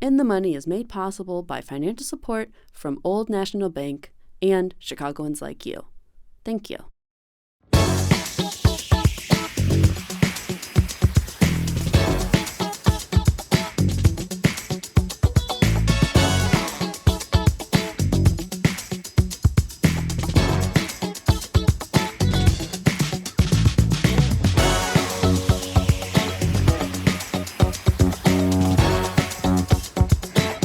In the Money is made possible by financial support from Old National Bank and Chicagoans like you. Thank you.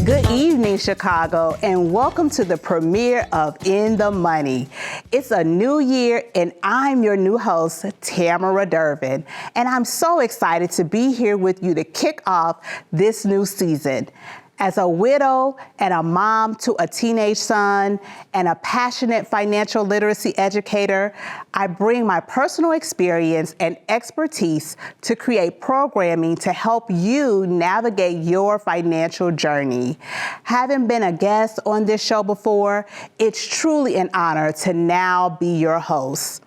Good evening, Chicago, and welcome to the premiere of In the Money. It's a new year, and I'm your new host, Tamara Dervin, and I'm so excited to be here with you to kick off this new season. As a widow and a mom to a teenage son and a passionate financial literacy educator, I bring my personal experience and expertise to create programming to help you navigate your financial journey. Having been a guest on this show before, it's truly an honor to now be your host.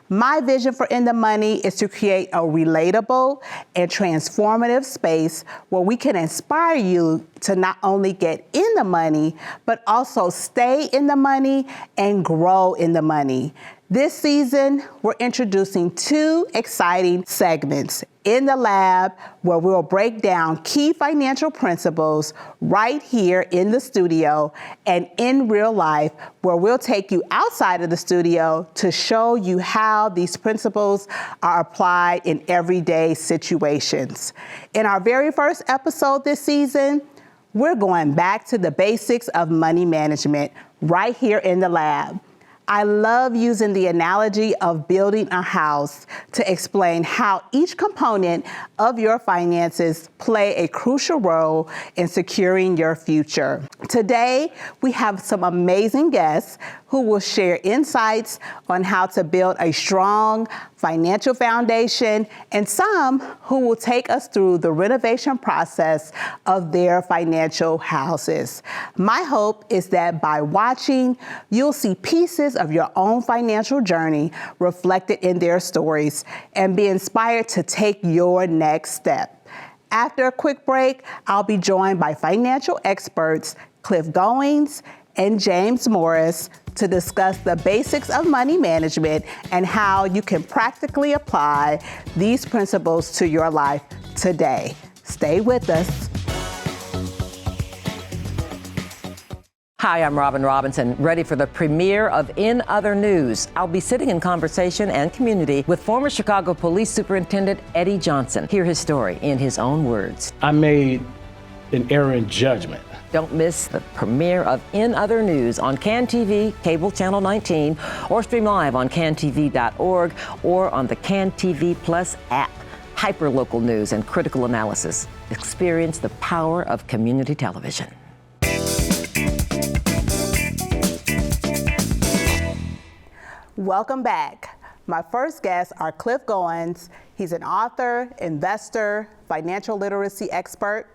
My vision for In the Money is to create a relatable and transformative space where we can inspire you to not only get in the money, but also stay in the money and grow in the money. This season, we're introducing two exciting segments: In the Lab, where we'll break down key financial principles right here in the studio, and In Real Life, where we'll take you outside of the studio to show you how these principles are applied in everyday situations. In our very first episode this season, we're going back to the basics of money management right here in the lab. I love using the analogy of building a house to explain how each component of your finances play a crucial role in securing your future. Today, we have some amazing guests who will share insights on how to build a strong financial foundation, and some who will take us through the renovation process of their financial houses. My hope is that by watching, you'll see pieces of your own financial journey reflected in their stories and be inspired to take your next step. After a quick break, I'll be joined by financial experts Cliff Goins and James Morris to discuss the basics of money management and how you can practically apply these principles to your life today. Stay with us. Hi, I'm Robin Robinson, ready for the premiere of In Other News. I'll be sitting in conversation and community with former Chicago Police Superintendent Eddie Johnson. Hear his story in his own words. I made an error in judgment. Don't miss the premiere of In Other News on CAN TV, cable channel 19, or stream live on cantv.org or on the CAN TV Plus app. Hyperlocal news and critical analysis. Experience the power of community television. Welcome back. My first guests are Cliff Goins. He's an author, investor, financial literacy expert,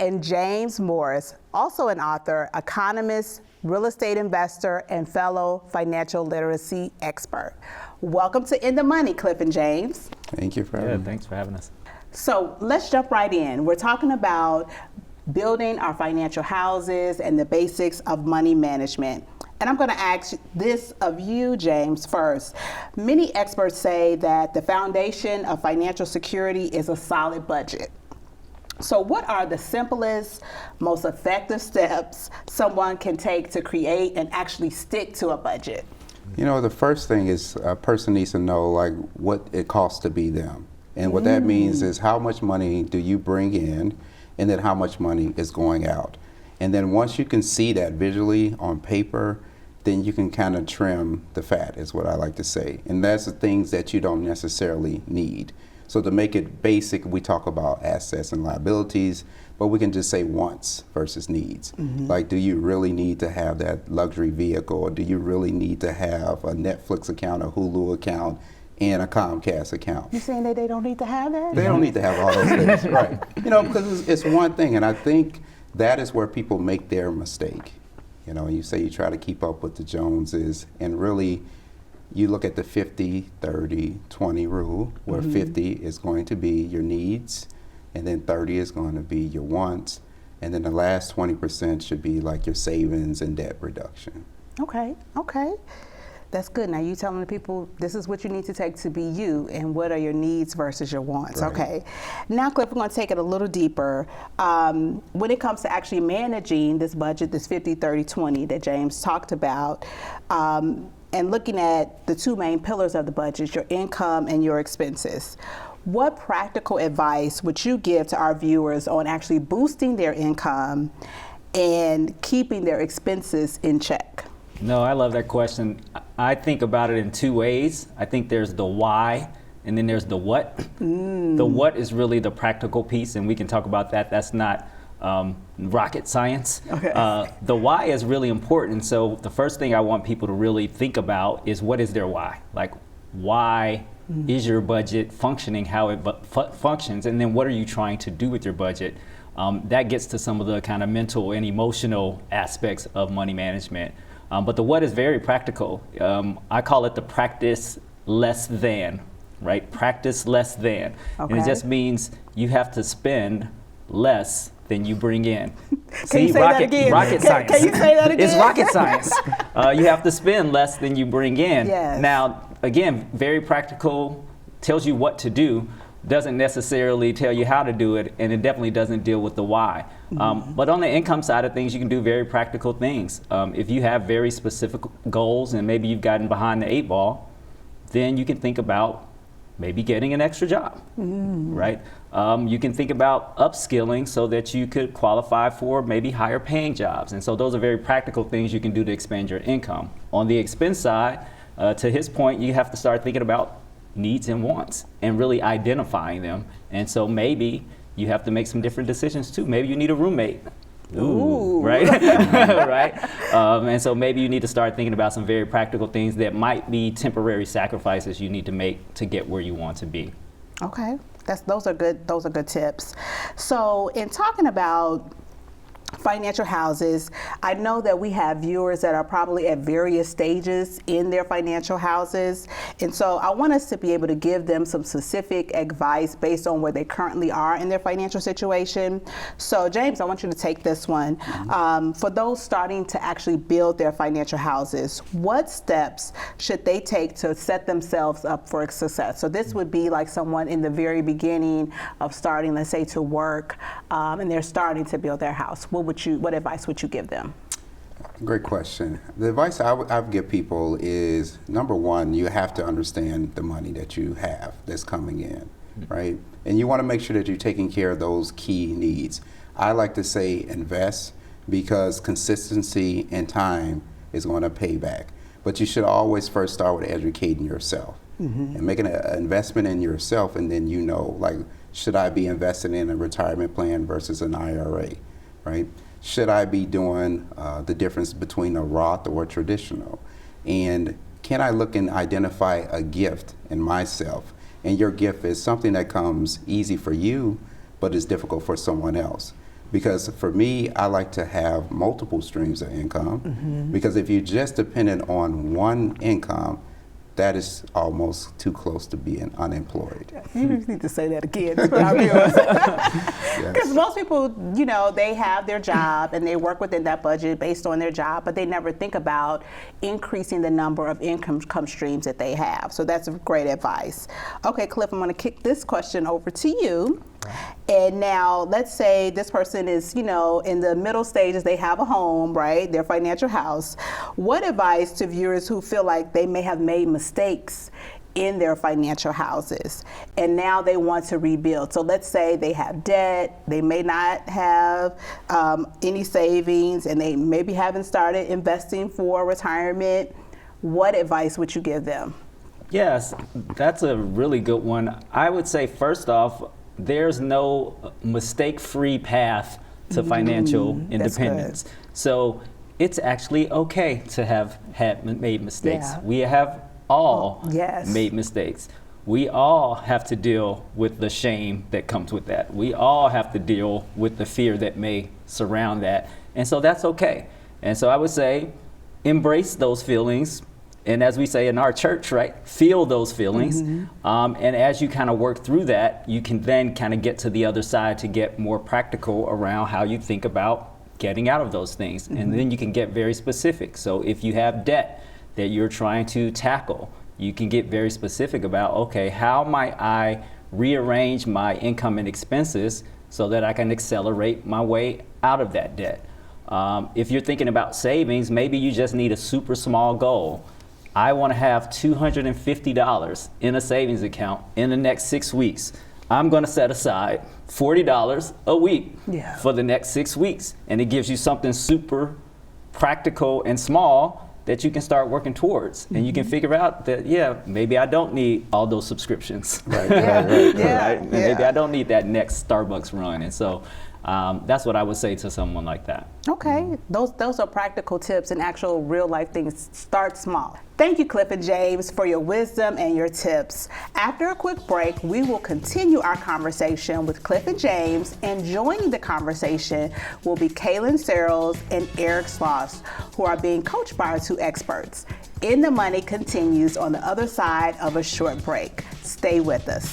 and James Morris, also an author, economist, real estate investor, and fellow financial literacy expert. Welcome to In the Money, Cliff and James. Thank you for having me. Thanks for having us. So let's jump right in. We're talking about building our financial houses and the basics of money management. And I'm going to ask this of you, James, first. Many experts say that the foundation of financial security is a solid budget. So what are the simplest, most effective steps someone can take to create and actually stick to a budget? You know, the first thing is a person needs to know like what it costs to be them. And what that means is how much money do you bring in, and then how much money is going out. And then once you can see that visually on paper, then you can kind of trim the fat, is what I like to say. And that's the things that you don't necessarily need. So to make it basic, we talk about assets and liabilities, but we can just say wants versus needs. Like, do you really need to have that luxury vehicle? Or do you really need to have a Netflix account, a Hulu account, and a Comcast account? You saying that they don't need to have that? They don't need to have all those things, right? You know, because it's one thing, and I think that is where people make their mistake. You know, you say you try to keep up with the Joneses, and really you look at the 50, 30, 20 rule, where 50 is going to be your needs, and then 30 is going to be your wants, And then the last 20% should be like your savings and debt reduction. Okay. That's good. Now you telling the people this is what you need to take to be you, and what are your needs versus your wants. Right. Okay. Now, Cliff, we're going to take it a little deeper. When it comes to actually managing this budget, this 50-30-20 that James talked about, and looking at the two main pillars of the budget, your income and your expenses, what practical advice would you give to our viewers on actually boosting their income and keeping their expenses in check? No, I love that question. I think about it in two ways. I think there's the why, and then there's the what. The what is really the practical piece, and we can talk about that. That's not rocket science. Okay. The why is really important. So the first thing I want people to really think about is, what is their why? Like, why is your budget functioning how it functions? And then what are you trying to do with your budget? That gets to some of the kind of mental and emotional aspects of money management. But the what is very practical. I call it the practice less than, right? Practice less than. Okay. And it just means you have to spend less than you bring in. Can you say that again? Rocket science. Can you say that again? It's rocket science. You have to spend less than you bring in. Yes. Now, again, very practical, tells you what to do, doesn't necessarily tell you how to do it, and it definitely doesn't deal with the why. But on the income side of things, you can do very practical things. If you have very specific goals and maybe you've gotten behind the 8 ball, then you can think about maybe getting an extra job, right? You can think about upskilling so that you could qualify for maybe higher paying jobs. And so those are very practical things you can do to expand your income. On the expense side, to his point, you have to start thinking about needs and wants and really identifying them. And so maybe you have to make some different decisions too. Maybe you need a roommate. Ooh. Right? Right? And so maybe you need to start thinking about some very practical things that might be temporary sacrifices you need to make to get where you want to be. Okay, those are good tips. So in talking about financial houses, I know that we have viewers that are probably at various stages in their financial houses, and so I want us to be able to give them some specific advice based on where they currently are in their financial situation. So James, I want you to take this one. For those starting to actually build their financial houses, what steps should they take to set themselves up for success? So this would be like someone in the very beginning of starting, let's say, to work, and they're starting to build their house. What advice would you give them? Great question. The advice I would give people is, number one, you have to understand the money that you have that's coming in, right? And you want to make sure that you're taking care of those key needs. I like to say invest, because consistency and time is going to pay back. But you should always first start with educating yourself and making an investment in yourself, and then you know, like, should I be investing in a retirement plan versus an IRA, right? Should I be doing the difference between a Roth or a traditional? And can I look and identify a gift in myself? And your gift is something that comes easy for you, but is difficult for someone else. Because for me, I like to have multiple streams of income, because if you're just dependent on one income, that is almost too close to being unemployed. You need to say that again for our viewers. Because most people, you know, they have their job and they work within that budget based on their job, but they never think about increasing the number of income streams that they have. So that's great advice. Okay, Cliff, I'm going to kick this question over to you. And now, let's say this person is, you know, in the middle stages, they have a home, right, their financial house. What advice to viewers who feel like they may have made mistakes in their financial houses and now they want to rebuild? So let's say they have debt, they may not have any savings, and they maybe haven't started investing for retirement. What advice would you give them? Yes, that's a really good one. I would say, first off, there's no mistake-free path to financial independence. So it's actually okay to have made mistakes. Yeah. We have all Yes. made mistakes. We all have to deal with the shame that comes with that. We all have to deal with the fear that may surround that. And so that's okay. And so I would say, embrace those feelings, And as we say in our church, right, feel those feelings. And as you kind of work through that, you can then kind of get to the other side to get more practical around how you think about getting out of those things. And then you can get very specific. So if you have debt that you're trying to tackle, you can get very specific about, okay, how might I rearrange my income and expenses so that I can accelerate my way out of that debt. If you're thinking about savings, maybe you just need a super small goal. I want to have $250 in a savings account in the next 6 weeks. I'm going to set aside $40 a week for the next 6 weeks. And it gives you something super practical and small that you can start working towards. And you can figure out that, maybe I don't need all those subscriptions. Right? And maybe I don't need that next Starbucks run. And so that's what I would say to someone like that. Okay, those are practical tips and actual real life things. Start small. Thank you, Cliff and James, for your wisdom and your tips. After a quick break, we will continue our conversation with Cliff and James, and joining the conversation will be Kaylin Searles and Eric Sloss, who are being coached by our two experts. In the Money continues on the other side of a short break. Stay with us.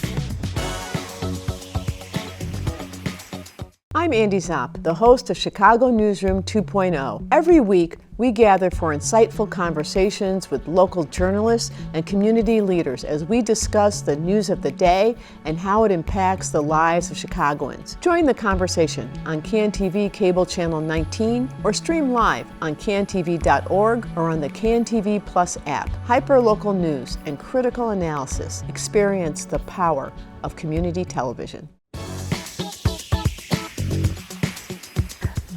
I'm Andy Zopp, the host of Chicago Newsroom 2.0. Every week, we gather for insightful conversations with local journalists and community leaders as we discuss the news of the day and how it impacts the lives of Chicagoans. Join the conversation on CanTV Cable Channel 19 or stream live on cantv.org or on the CanTV Plus app. Hyperlocal news and critical analysis. Experience the power of community television.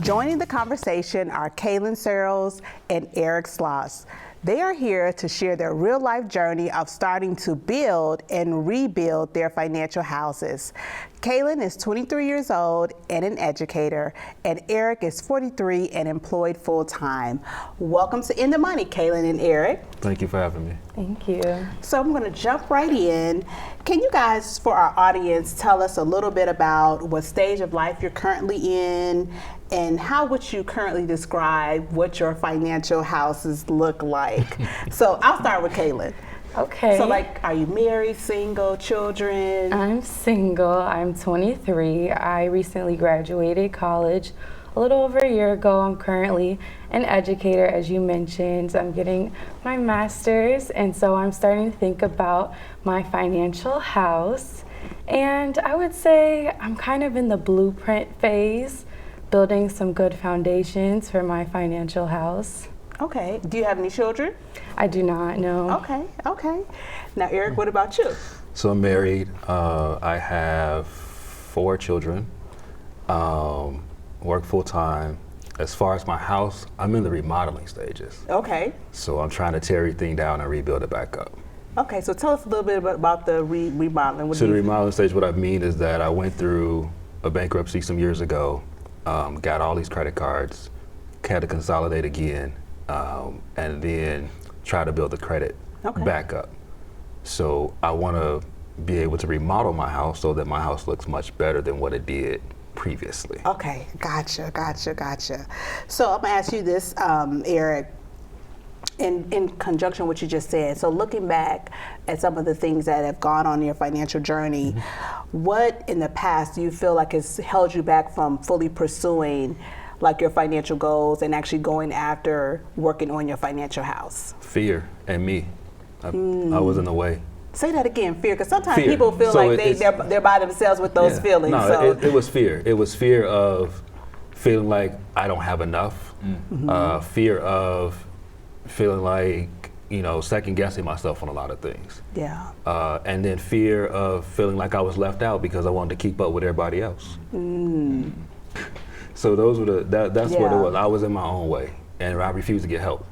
Joining the conversation are Kaylin Searles and Eric Sloss. They are here to share their real-life journey of starting to build and rebuild their financial houses. Kaylin is 23 years old and an educator, and Eric is 43 and employed full-time. Welcome to In the Money, Kaylin and Eric. Thank you for having me. Thank you. So I'm going to jump right in. Can you guys, for our audience, tell us a little bit about what stage of life you're currently in, and how would you currently describe what your financial houses look like? So I'll start with Kaylin. Okay. So are you married, single, children? I'm single. I'm 23. I recently graduated college a little over a year ago. I'm currently an educator, as you mentioned. I'm getting my master's, and so I'm starting to think about my financial house. And I would say I'm kind of in the blueprint phase, building some good foundations for my financial house. Okay. Do you have any children? I do not, no. Okay. Now, Eric, what about you? So I'm married. I have 4 children. Work full time. As far as my house, I'm in the remodeling stages. Okay. So I'm trying to tear everything down and rebuild it back up. Okay, so tell us a little bit about the remodeling. So the remodeling stage, what I mean is that I went through a bankruptcy some years ago, got all these credit cards, had to consolidate again, and then try to build the credit back up. So I want to be able to remodel my house so that my house looks much better than what it did previously. Okay, gotcha. So I'm gonna ask you this, Eric, in conjunction with what you just said. So looking back at some of the things that have gone on in your financial journey, what in the past do you feel like has held you back from fully pursuing your financial goals and actually going after working on your financial house? Fear and me. I was in the way. Say that again, fear, because sometimes people feel they're by themselves with those feelings. No, it was fear. It was fear of feeling like I don't have enough. Fear of feeling like, second guessing myself on a lot of things. Yeah. And then fear of feeling like I was left out because I wanted to keep up with everybody else. So those were that's what it was. I was in my own way, and I refused to get help.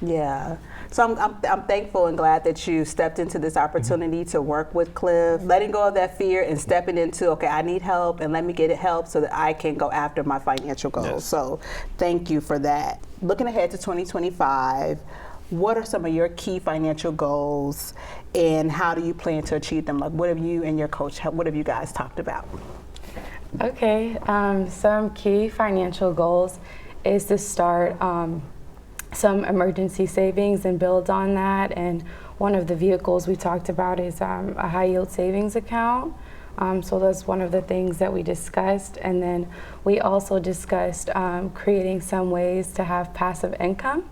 Yeah. So I'm thankful and glad that you stepped into this opportunity to work with Cliff, letting go of that fear and stepping into, okay, I need help, and let me get help so that I can go after my financial goals. Yes. So thank you for that. Looking ahead to 2025, what are some of your key financial goals, and how do you plan to achieve them? What have you and your coach, what have you guys talked about? Okay, some key financial goals is to start some emergency savings and build on that. And one of the vehicles we talked about is a high yield savings account. So that's one of the things that we discussed. And then we also discussed creating some ways to have passive income.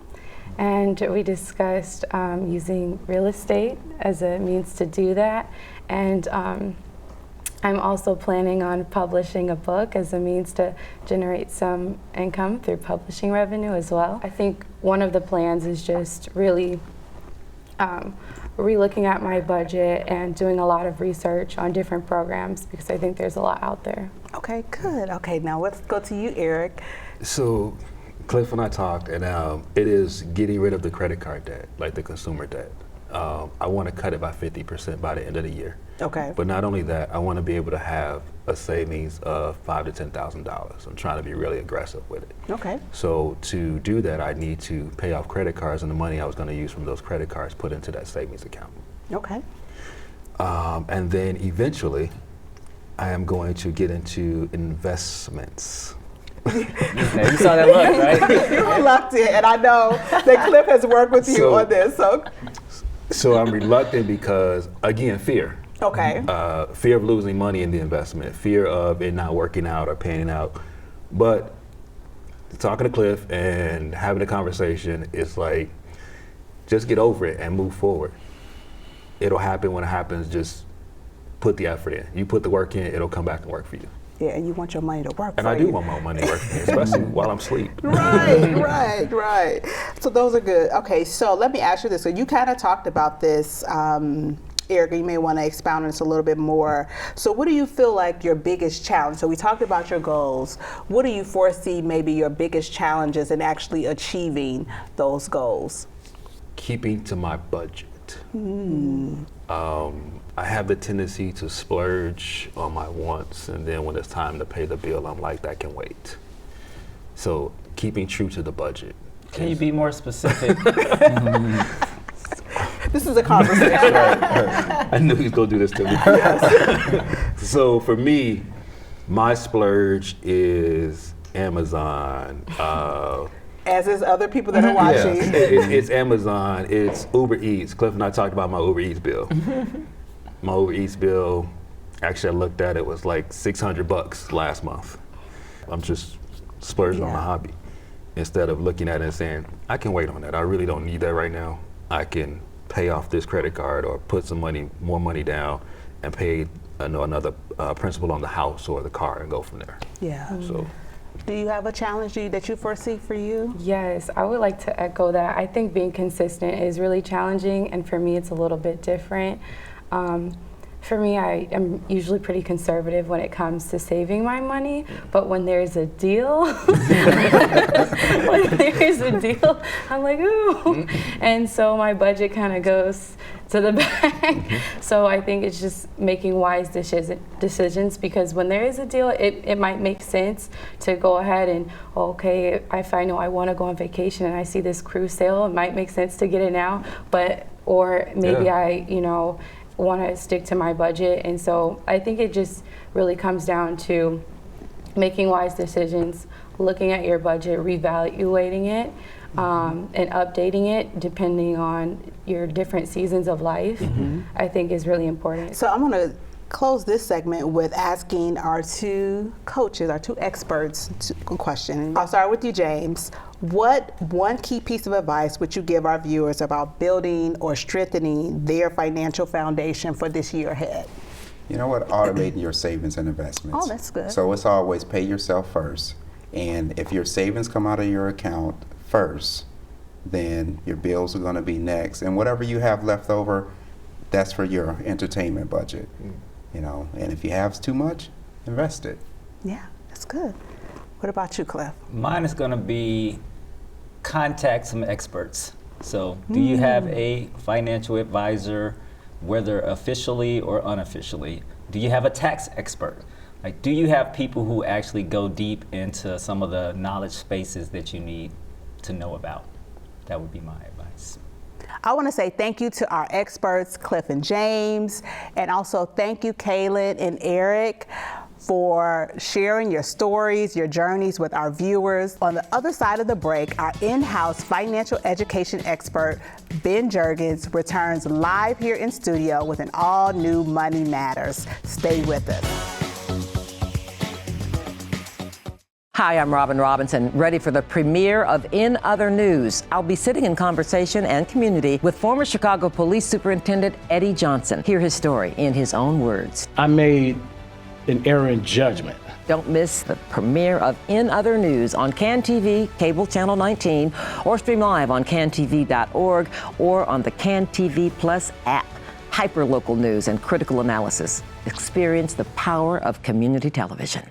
And we discussed using real estate as a means to do that. And I'm also planning on publishing a book as a means to generate some income through publishing revenue as well. I think one of the plans is just really re-looking at my budget and doing a lot of research on different programs because I think there's a lot out there. Okay, good. Okay, now let's go to you, Eric. So Cliff and I talked, and it is getting rid of the credit card debt, like the consumer debt. I want to cut it by 50% by the end of the year. Okay. But not only that, I want to be able to have a savings of $5,000 to $10,000. I'm trying to be really aggressive with it. Okay. So to do that, I need to pay off credit cards, and the money I was going to use from those credit cards put into that savings account. Okay. And then eventually, I am going to get into investments. You saw that look, right? You're reluctant, and I know that Cliff has worked with you on this. So I'm reluctant because, again, fear. Okay. Fear of losing money in the investment, fear of it not working out or panning out. But talking to Cliff and having a conversation, it's like, just get over it and move forward. It'll happen when it happens. Just put the effort in. You put the work in, it'll come back and work for you. Yeah, and you want your money to work and for you. I do want my money to work for me, especially while I'm asleep. Right. So those are good. Okay, so let me ask you this. So you kind of talked about this, Erica, you may want to expound on this a little bit more. So what do you feel like your biggest challenge? So we talked about your goals. What do you foresee maybe your biggest challenges in actually achieving those goals? Keeping to my budget. I have the tendency to splurge on my wants, and then when it's time to pay the bill, I'm like, that can wait. So keeping true to the budget. Can you be more specific? This is a conversation. I knew he was going to do this to me. So for me, my splurge is Amazon. As is other people that are watching. Yeah, it's Amazon, it's Uber Eats. Cliff and I talked about my Uber Eats bill. My Uber Eats bill, actually I looked at it, was like $600 last month. I'm just splurging on my hobby. Instead of looking at it and saying, I can wait on that. I really don't need that right now. I can pay off this credit card or put some money, more money down and pay another principal on the house or the car and go from there. Yeah. So. Do you have a challenge that you foresee for you? Yes, I would like to echo that. I think being consistent is really challenging, and for me it's a little bit different. For me, I am usually pretty conservative when it comes to saving my money, but when there's a deal, I'm like, ooh. And so my budget kind of goes to the back. So I think it's just making wise decisions, because when there is a deal, it might make sense to go ahead and, okay, if I know I want to go on vacation and I see this cruise sale, it might make sense to get it now, or maybe I, want to stick to my budget. And so I think it just really comes down to making wise decisions, looking at your budget, reevaluating it, and updating it depending on your different seasons of life, I think is really important. So I'm going to close this segment with asking our two coaches, our two experts, a question. I'll start with you, James. What one key piece of advice would you give our viewers about building or strengthening their financial foundation for this year ahead? You know what? Automating your savings and investments. Oh, that's good. So it's always pay yourself first. And if your savings come out of your account first, then your bills are going to be next. And whatever you have left over, that's for your entertainment budget. And if you have too much, invest it. Yeah, that's good. What about you, Cliff? Mine is going to be contact some experts. So do you have a financial advisor, whether officially or unofficially? Do you have a tax expert? Like, do you have people who actually go deep into some of the knowledge spaces that you need to know about? That would be my advice. I want to say thank you to our experts, Cliff and James, and also thank you, Kaylin and Eric. for sharing your stories, your journeys with our viewers. On the other side of the break, our in-house financial education expert, Ben Juergens, returns live here in studio with an all-new Money Matters. Stay with us. Hi, I'm Robin Robinson, ready for the premiere of In Other News. I'll be sitting in conversation and community with former Chicago Police Superintendent Eddie Johnson. Hear his story in his own words. I made an error in judgment. Don't miss the premiere of In Other News on CAN TV, cable channel 19, or stream live on cantv.org or on the CAN TV Plus app. Hyperlocal news and critical analysis. Experience the power of community television.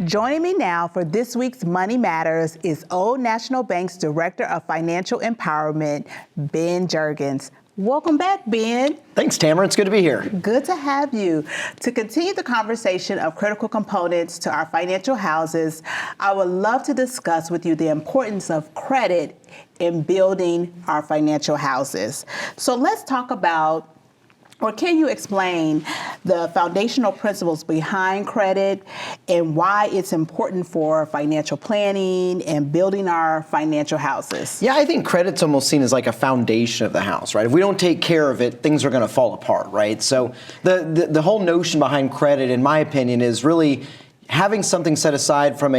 Joining me now for this week's Money Matters is Old National Bank's Director of Financial Empowerment, Ben Juergens. Welcome back, Ben. Thanks, Tamara. It's good to be here. Good to have you. To continue the conversation of critical components to our financial houses, I would love to discuss with you the importance of credit in building our financial houses. So let's talk about, or can you explain the foundational principles behind credit and why it's important for financial planning and building our financial houses? Yeah, I think credit's almost seen as like a foundation of the house, right? If we don't take care of it, things are going to fall apart, right? So the whole notion behind credit, in my opinion, is really having something set aside from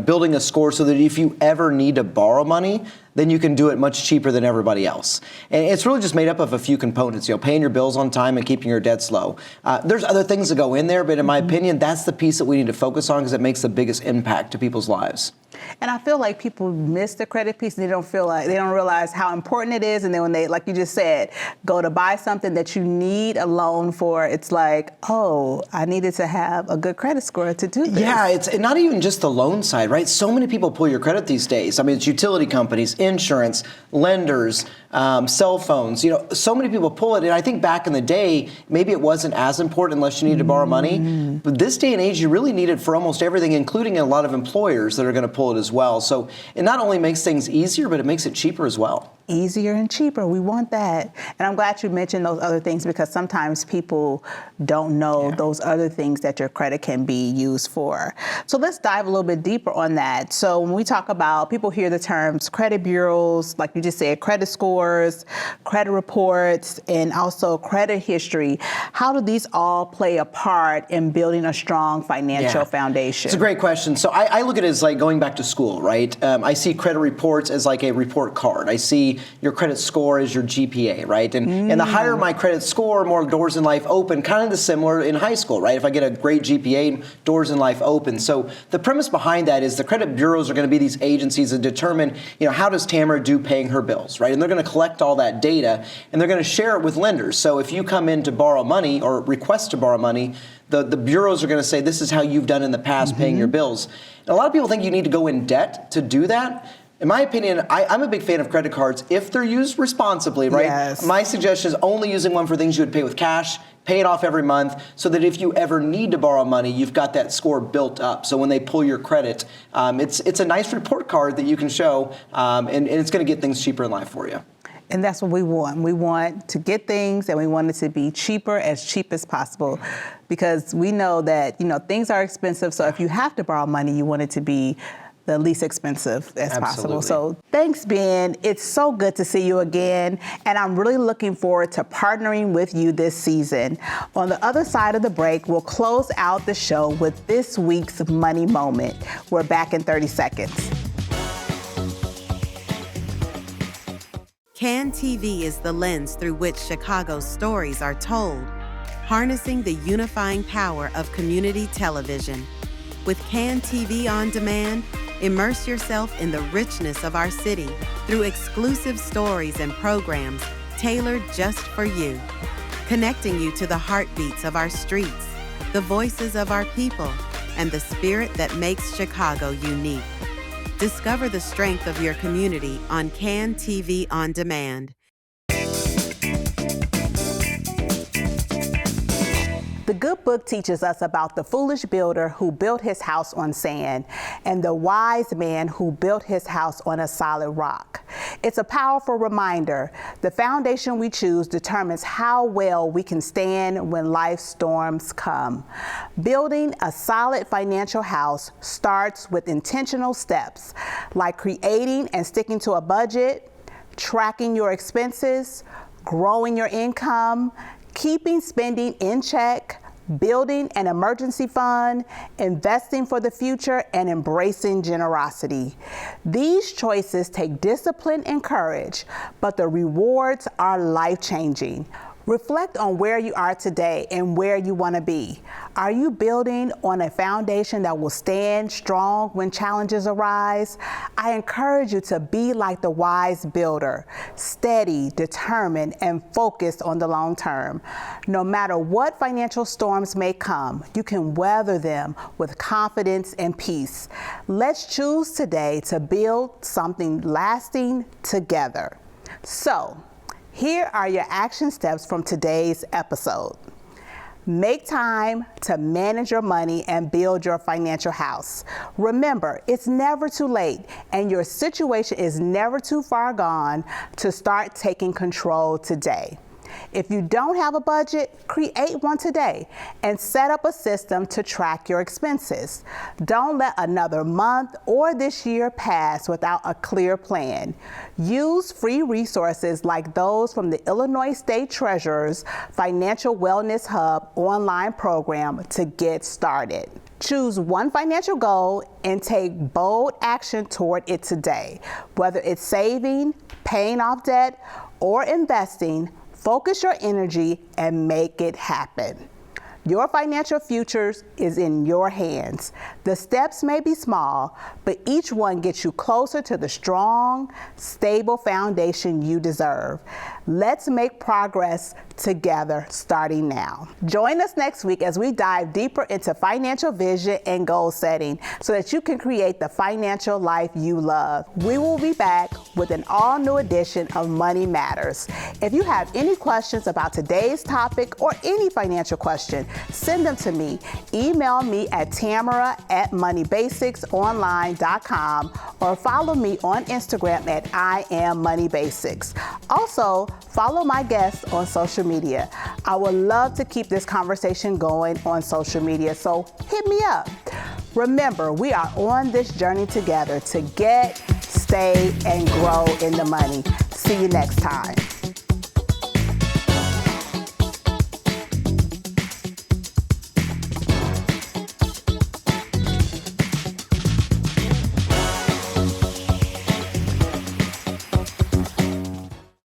building a score so that if you ever need to borrow money, then you can do it much cheaper than everybody else. And it's really just made up of a few components, paying your bills on time and keeping your debts low. There's other things that go in there, but in my opinion, that's the piece that we need to focus on because it makes the biggest impact to people's lives. And I feel like people miss the credit piece. They don't realize how important it is. And then when they, like you just said, go to buy something that you need a loan for, it's like, oh, I needed to have a good credit score to do this. Yeah, it's not even just the loan side, right? So many people pull your credit these days. I mean, it's utility companies, insurance, lenders, cell phones. So many people pull it. And I think back in the day, maybe it wasn't as important unless you needed to borrow money. But this day and age, you really need it for almost everything, including a lot of employers that are going to pull it as well. So it not only makes things easier, but it makes it cheaper as well. Easier and cheaper. We want that. And I'm glad you mentioned those other things because sometimes people don't know those other things that your credit can be used for. So let's dive a little bit deeper on that. So when we talk about, people hear the terms credit bureaus, like you just said, credit scores, credit reports, and also credit history. How do these all play a part in building a strong financial foundation? It's a great question. So I look at it as like going back to school, right? I see credit reports as like a report card. I see your credit score as your GPA, right? And the higher my credit score, more doors in life open, kind of the similar in high school, right? If I get a great GPA, doors in life open. So the premise behind that is the credit bureaus are going to be these agencies that determine, how does Tamara do paying her bills, right? And they're going to collect all that data and they're going to share it with lenders. So if you come in to borrow money or request to borrow money, the bureaus are going to say, this is how you've done in the past paying your bills. And a lot of people think you need to go in debt to do that. In my opinion, I'm a big fan of credit cards if they're used responsibly, right? Yes. My suggestion is only using one for things you would pay with cash, pay it off every month, so that if you ever need to borrow money, you've got that score built up. So when they pull your credit, it's a nice report card that you can show, and it's going to get things cheaper in life for you. And that's what we want. We want to get things and we want it to be as cheap as possible because we know that, things are expensive. So if you have to borrow money, you want it to be the least expensive as possible. So thanks, Ben. It's so good to see you again. And I'm really looking forward to partnering with you this season. On the other side of the break, we'll close out the show with this week's Money Moment. We're back in 30 seconds. CAN TV is the lens through which Chicago's stories are told, harnessing the unifying power of community television. With CAN TV On Demand, immerse yourself in the richness of our city through exclusive stories and programs tailored just for you, connecting you to the heartbeats of our streets, the voices of our people, and the spirit that makes Chicago unique. Discover the strength of your community on CAN TV On Demand. The good book teaches us about the foolish builder who built his house on sand and the wise man who built his house on a solid rock. It's a powerful reminder. The foundation we choose determines how well we can stand when life's storms come. Building a solid financial house starts with intentional steps like creating and sticking to a budget, tracking your expenses, growing your income, keeping spending in check, building an emergency fund, investing for the future, and embracing generosity. These choices take discipline and courage, but the rewards are life-changing. Reflect on where you are today and where you want to be. Are you building on a foundation that will stand strong when challenges arise? I encourage you to be like the wise builder, steady, determined, and focused on the long term. No matter what financial storms may come, you can weather them with confidence and peace. Let's choose today to build something lasting together. So, here are your action steps from today's episode. Make time to manage your money and build your financial house. Remember, it's never too late and your situation is never too far gone to start taking control today. If you don't have a budget, create one today and set up a system to track your expenses. Don't let another month or this year pass without a clear plan. Use free resources like those from the Illinois State Treasurer's Financial Wellness Hub online program to get started. Choose one financial goal and take bold action toward it today. Whether it's saving, paying off debt, or investing, focus your energy and make it happen. Your financial future is in your hands. The steps may be small, but each one gets you closer to the strong, stable foundation you deserve. Let's make progress together starting now. Join us next week as we dive deeper into financial vision and goal setting so that you can create the financial life you love. We will be back with an all-new edition of Money Matters. If you have any questions about today's topic or any financial question, send them to me. Email me at tamara@moneybasicsonline.com or follow me on Instagram at IamMoneyBasics. Also, follow my guests on social media. I would love to keep this conversation going on social media, so hit me up. Remember, we are on this journey together to get, stay, and grow in the money. See you next time.